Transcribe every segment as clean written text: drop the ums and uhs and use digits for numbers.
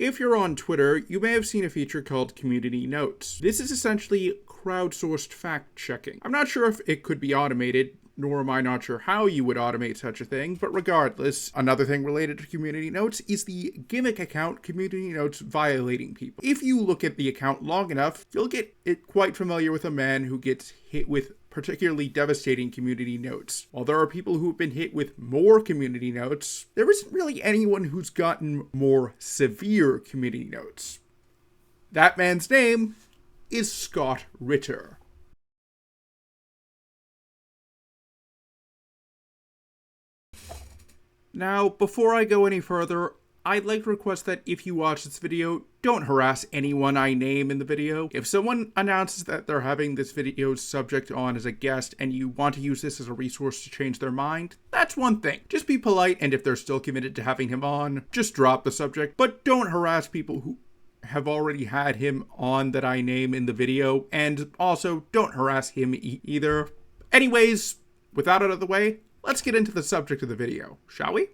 If you're on Twitter, you may have seen a feature called Community Notes. This is essentially crowdsourced fact-checking. I'm not sure if it could be automated, nor am I not sure how you would automate such a thing, but regardless, another thing related to Community Notes is the gimmick account Community Notes violating people. If you look at the account long enough, you'll get quite familiar with a man who gets hit with particularly devastating community notes. While there are people who have been hit with more community notes, there isn't really anyone who's gotten more severe community notes. That man's name is Scott Ritter. Now, before I go any further, I'd like to request that if you watch this video, don't harass anyone I name in the video. If someone announces that they're having this video's subject on as a guest and you want to use this as a resource to change their mind, that's one thing. Just be polite, and if they're still committed to having him on, just drop the subject. But don't harass people who have already had him on that I name in the video, and also don't harass him either. Anyways, with that out of the way, let's get into the subject of the video, shall we?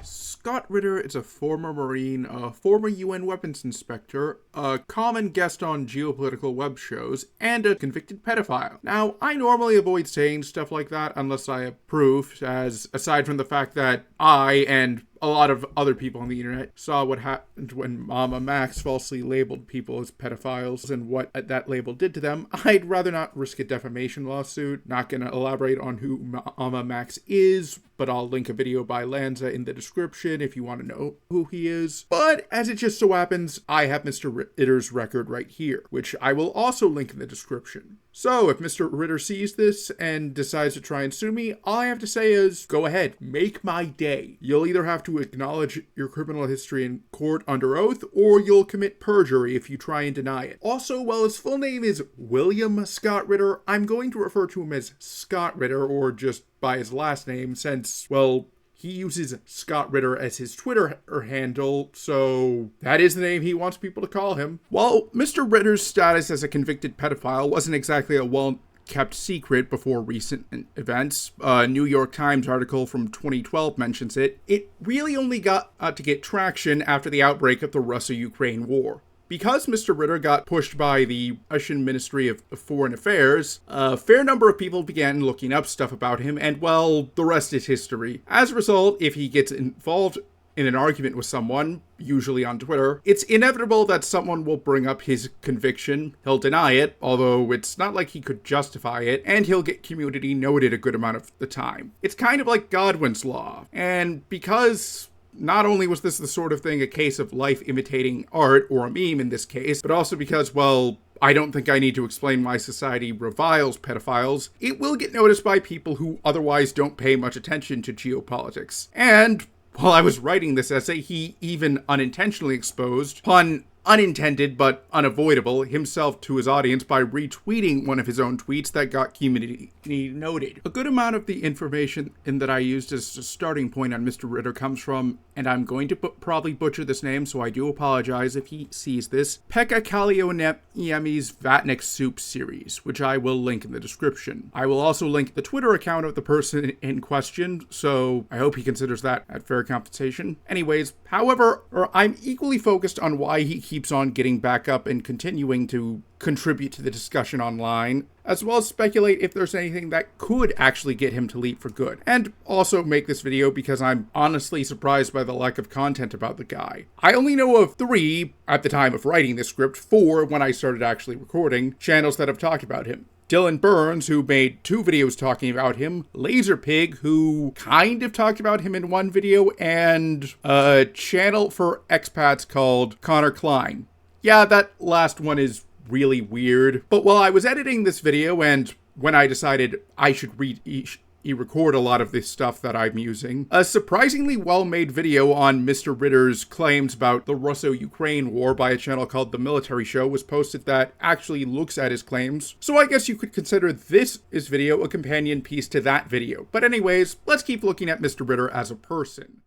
Scott Ritter is a former Marine, a former UN weapons inspector, a common guest on geopolitical web shows, and a convicted pedophile. Now, I normally avoid saying stuff like that unless I have proof, as aside from the fact that I and a lot of other people on the internet saw what happened when Mama Max falsely labeled people as pedophiles and what that label did to them, I'd rather not risk a defamation lawsuit. Not gonna elaborate on who Mama Max is, but I'll link a video by Lanza in the description if you want to know who he is. But as it just so happens, I have Mr. Ritter's record right here, which I will also link in the description. So if Mr. Ritter sees this and decides to try and sue me, all I have to say is, go ahead, make my day. You'll either have to acknowledge your criminal history in court under oath, or you'll commit perjury if you try and deny it. Also, while his full name is William Scott Ritter, I'm going to refer to him as Scott Ritter, or just by his last name, since, well, he uses Scott Ritter as his Twitter handle, so that is the name he wants people to call him. While Mr. Ritter's status as a convicted pedophile wasn't exactly a well-kept secret before recent events, a New York Times article from 2012 mentions it, it really only got to get traction after the outbreak of the Russia-Ukraine war. Because Mr. Ritter got pushed by the Russian Ministry of Foreign Affairs, a fair number of people began looking up stuff about him, and well, the rest is history. As a result, if he gets involved in an argument with someone, usually on Twitter, it's inevitable that someone will bring up his conviction. He'll deny it, although it's not like he could justify it, and he'll get community noted a good amount of the time. It's kind of like Godwin's Law, and because not only was this the sort of thing a case of life imitating art, or a meme in this case, but also because, well, I don't think I need to explain why society reviles pedophiles, it will get noticed by people who otherwise don't pay much attention to geopolitics. And while I was writing this essay, he even unintentionally exposed, pun unintended but unavoidable, himself to his audience by retweeting one of his own tweets that got community noted. A good amount of the information that I used as a starting point on Mr. Ritter comes from, and I'm going to probably butcher this name, so I do apologize if he sees this, Pekka Kalliomäki's Vatnik Soup series, which I will link in the description. I will also link the Twitter account of the person in question, so I hope he considers that at fair compensation. Anyways, however, I'm equally focused on why he keeps on getting back up and continuing to contribute to the discussion online, as well as speculate if there's anything that could actually get him to leap for good. And also make this video because I'm honestly surprised by the lack of content about the guy. I only know of 3, at the time of writing this script, 4 when I started actually recording, channels that have talked about him. Dylan Burns, who made 2 videos talking about him, Laserpig, who kind of talked about him in 1 video, and a channel for expats called Connor Klein. Yeah, that last one is really weird. But while I was editing this video, and when I decided I should record a lot of this stuff that I'm using, a surprisingly well-made video on Mr. Ritter's claims about the Russo-Ukraine war by a channel called The Military Show was posted that actually looks at his claims. So I guess you could consider this video a companion piece to that video. But anyways, let's keep looking at Mr. Ritter as a person.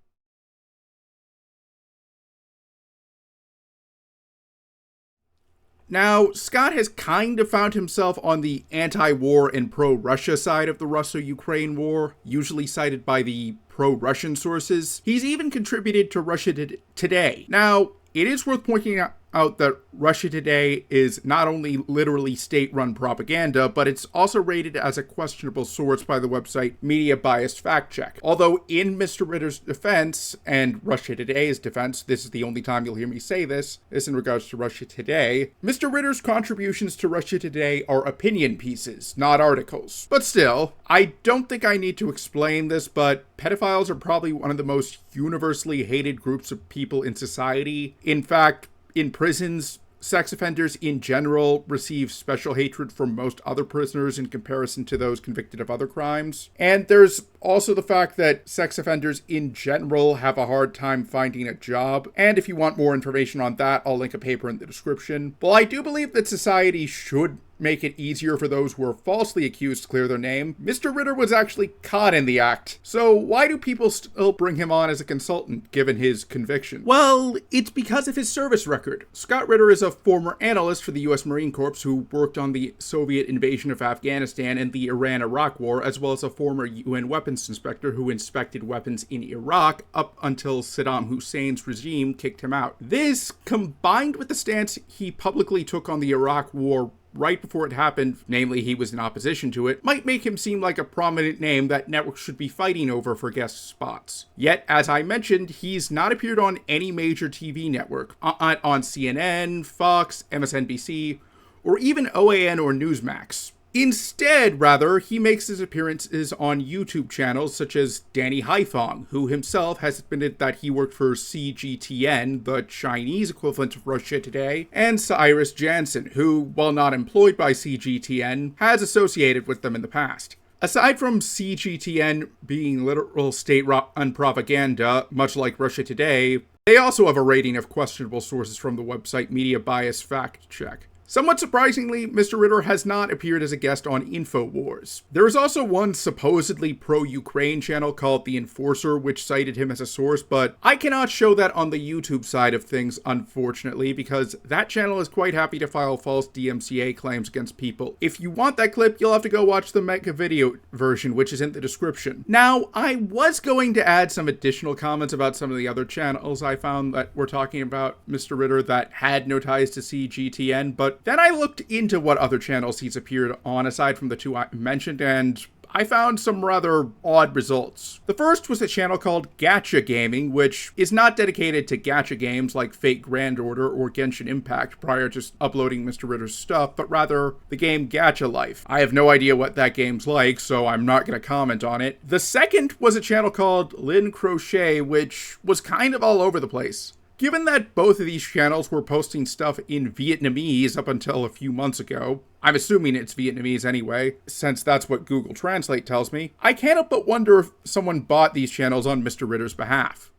Now, Scott has kind of found himself on the anti-war and pro-Russia side of the Russo-Ukraine war, usually cited by the pro-Russian sources. He's even contributed to Russia Today. Now, it is worth pointing out that Russia Today is not only literally state-run propaganda, but it's also rated as a questionable source by the website Media Biased Fact Check. Although in Mr. Ritter's defense, and Russia Today's defense, this is the only time you'll hear me say this in regards to Russia Today, Mr. Ritter's contributions to Russia Today are opinion pieces, not articles. But still, I don't think I need to explain this, but pedophiles are probably one of the most universally hated groups of people in society. In fact, in prisons, sex offenders in general receive special hatred from most other prisoners in comparison to those convicted of other crimes. And there's also the fact that sex offenders in general have a hard time finding a job. And if you want more information on that, I'll link a paper in the description. Well, I do believe that society should make it easier for those who are falsely accused to clear their name. Mr. Ritter was actually caught in the act. So why do people still bring him on as a consultant, given his conviction? Well, it's because of his service record. Scott Ritter is a former analyst for the U.S. Marine Corps who worked on the Soviet invasion of Afghanistan and the Iran-Iraq War, as well as a former UN weapons inspector who inspected weapons in Iraq up until Saddam Hussein's regime kicked him out. This, combined with the stance he publicly took on the Iraq War right before it happened, namely he was in opposition to it, might make him seem like a prominent name that networks should be fighting over for guest spots. Yet, as I mentioned, he's not appeared on any major TV network, on CNN, Fox, MSNBC, or even OAN or Newsmax. Instead, rather, he makes his appearances on YouTube channels such as Danny Haifong, who himself has admitted that he worked for CGTN, the Chinese equivalent of Russia Today, and Cyrus Jansen, who, while not employed by CGTN, has associated with them in the past. Aside from CGTN being literal state-run propaganda, much like Russia Today, they also have a rating of questionable sources from the website Media Biased Fact Check. Somewhat surprisingly, Mr. Ritter has not appeared as a guest on InfoWars. There is also one supposedly pro-Ukraine channel called The Enforcer, which cited him as a source, but I cannot show that on the YouTube side of things, unfortunately, because that channel is quite happy to file false DMCA claims against people. If you want that clip, you'll have to go watch the mega video version, which is in the description. Now, I was going to add some additional comments about some of the other channels I found that were talking about Mr. Ritter that had no ties to CGTN, but then I looked into what other channels he's appeared on aside from the two I mentioned, and I found some rather odd results. The first was a channel called Gacha Gaming, which is not dedicated to gacha games like Fate Grand Order or Genshin Impact prior to uploading Mr. Ritter's stuff, but rather the game Gacha Life. I have no idea what that game's like, so I'm not going to comment on it. The second was a channel called Lin Crochet, which was kind of all over the place. Given that both of these channels were posting stuff in Vietnamese up until a few months ago, I'm assuming it's Vietnamese anyway, since that's what Google Translate tells me, I can't help but wonder if someone bought these channels on Mr. Ritter's behalf.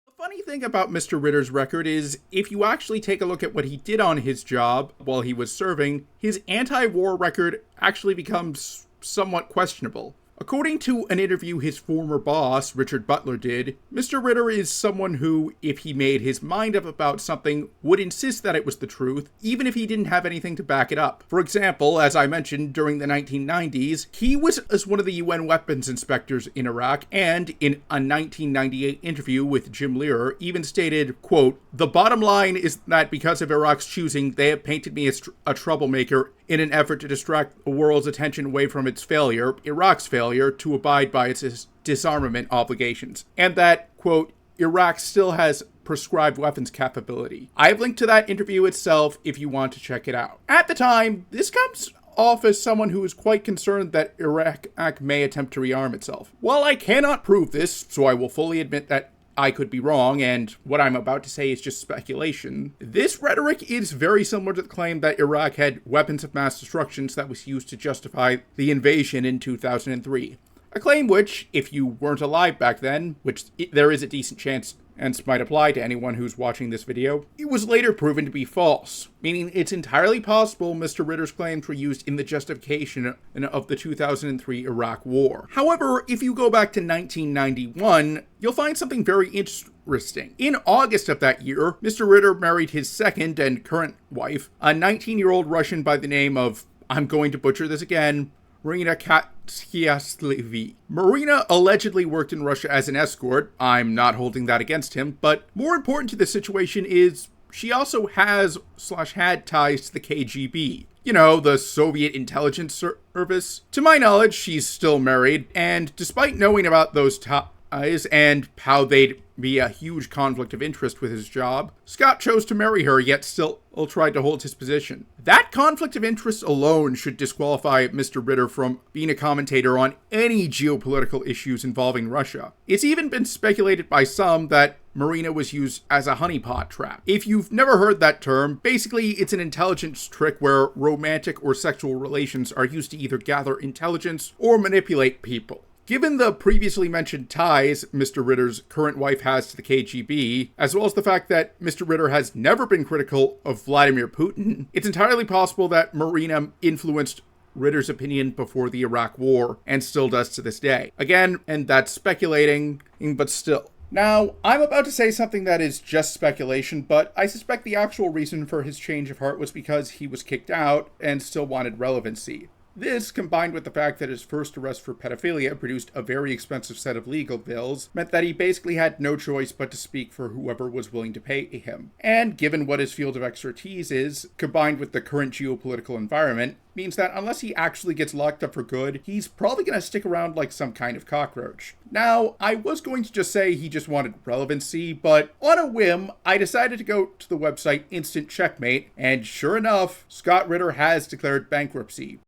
The funny thing about Mr. Ritter's record is, if you actually take a look at what he did on his job while he was serving, his anti-war record actually becomes somewhat questionable. According to an interview his former boss, Richard Butler, did, Mr. Ritter is someone who, if he made his mind up about something, would insist that it was the truth, even if he didn't have anything to back it up. For example, as I mentioned, during the 1990s, he was as one of the UN weapons inspectors in Iraq, and in a 1998 interview with Jim Lehrer, even stated, quote, "The bottom line is that because of Iraq's choosing, they have painted me as a troublemaker in an effort to distract the world's attention away from its failure, Iraq's failure, to abide by its disarmament obligations, and that, quote, Iraq still has prescribed weapons capability." I have linked to that interview itself if you want to check it out. At the time, this comes off as someone who is quite concerned that Iraq may attempt to rearm itself. While I cannot prove this, so I will fully admit that I could be wrong, and what I'm about to say is just speculation, this rhetoric is very similar to the claim that Iraq had weapons of mass destruction that was used to justify the invasion in 2003. A claim which, if you weren't alive back then, which there is a decent chance hence might apply to anyone who's watching this video, it was later proven to be false, meaning it's entirely possible Mr. Ritter's claims were used in the justification of the 2003 Iraq War. However, if you go back to 1991, you'll find something very interesting. In August of that year, Mr. Ritter married his second and current wife, a 19-year-old Russian by the name of, I'm going to butcher this again, Marina Katsiaslevi. Marina allegedly worked in Russia as an escort. I'm not holding that against him, but more important to the situation is she also has/had ties to the KGB. You know, the Soviet intelligence service. To my knowledge, she's still married, and despite knowing about those ties and how they'd be a huge conflict of interest with his job, Scott chose to marry her, yet still tried to hold his position. That conflict of interest alone should disqualify Mr. Ritter from being a commentator on any geopolitical issues involving Russia. It's even been speculated by some that Marina was used as a honeypot trap. If you've never heard that term, basically it's an intelligence trick where romantic or sexual relations are used to either gather intelligence or manipulate people. Given the previously mentioned ties Mr. Ritter's current wife has to the KGB, as well as the fact that Mr. Ritter has never been critical of Vladimir Putin, it's entirely possible that Marina influenced Ritter's opinion before the Iraq War, and still does to this day. Again, and that's speculating, but still. Now, I'm about to say something that is just speculation, but I suspect the actual reason for his change of heart was because he was kicked out and still wanted relevancy. This, combined with the fact that his first arrest for pedophilia produced a very expensive set of legal bills, meant that he basically had no choice but to speak for whoever was willing to pay him. And given what his field of expertise is, combined with the current geopolitical environment, means that unless he actually gets locked up for good, he's probably going to stick around like some kind of cockroach. Now, I was going to just say he just wanted relevancy, but on a whim, I decided to go to the website Instant Checkmate, and sure enough, Scott Ritter has declared bankruptcy.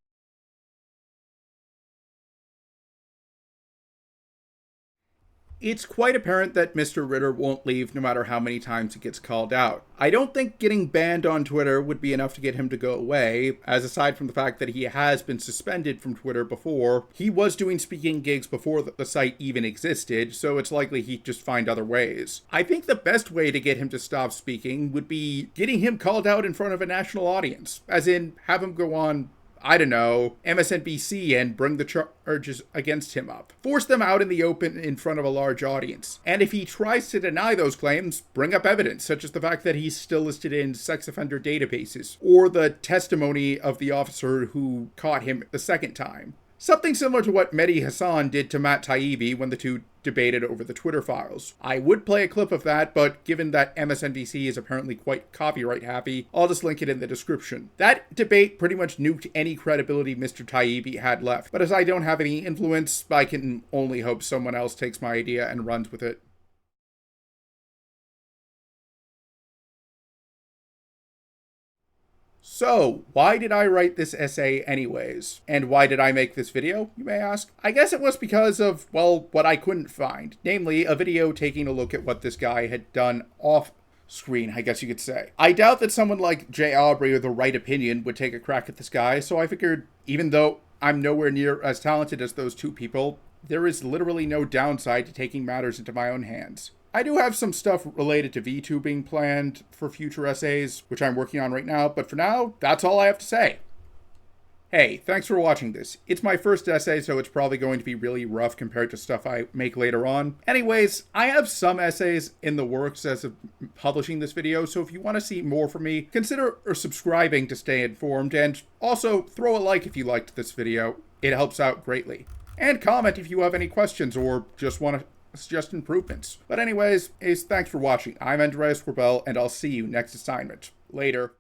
It's quite apparent that Mr. Ritter won't leave no matter how many times he gets called out. I don't think getting banned on Twitter would be enough to get him to go away, as aside from the fact that he has been suspended from Twitter before, he was doing speaking gigs before the site even existed, so it's likely he'd just find other ways. I think the best way to get him to stop speaking would be getting him called out in front of a national audience, as in have him go on, I don't know, MSNBC and bring the charges against him up. Force them out in the open in front of a large audience. And if he tries to deny those claims, bring up evidence, such as the fact that he's still listed in sex offender databases, or the testimony of the officer who caught him the second time. Something similar to what Mehdi Hasan did to Matt Taibbi when the two debated over the Twitter files. I would play a clip of that, but given that MSNBC is apparently quite copyright happy, I'll just link it in the description. That debate pretty much nuked any credibility Mr. Taibbi had left, but as I don't have any influence, I can only hope someone else takes my idea and runs with it. So, why did I write this essay anyways? And why did I make this video, you may ask? I guess it was because of, well, what I couldn't find. Namely, a video taking a look at what this guy had done off screen, I guess you could say. I doubt that someone like Jay Aubrey or The Right Opinion would take a crack at this guy, so I figured, even though I'm nowhere near as talented as those two people, there is literally no downside to taking matters into my own hands. I do have some stuff related to VTubing planned for future essays, which I'm working on right now, but for now, that's all I have to say. Hey, thanks for watching this. It's my first essay, so it's probably going to be really rough compared to stuff I make later on. Anyways, I have some essays in the works as of publishing this video, so if you want to see more from me, consider subscribing to stay informed, and also throw a like if you liked this video. It helps out greatly. And comment if you have any questions or just want to suggest improvements. But anyways, thanks for watching. I'm Andreas Corbell, and I'll see you next assignment. Later.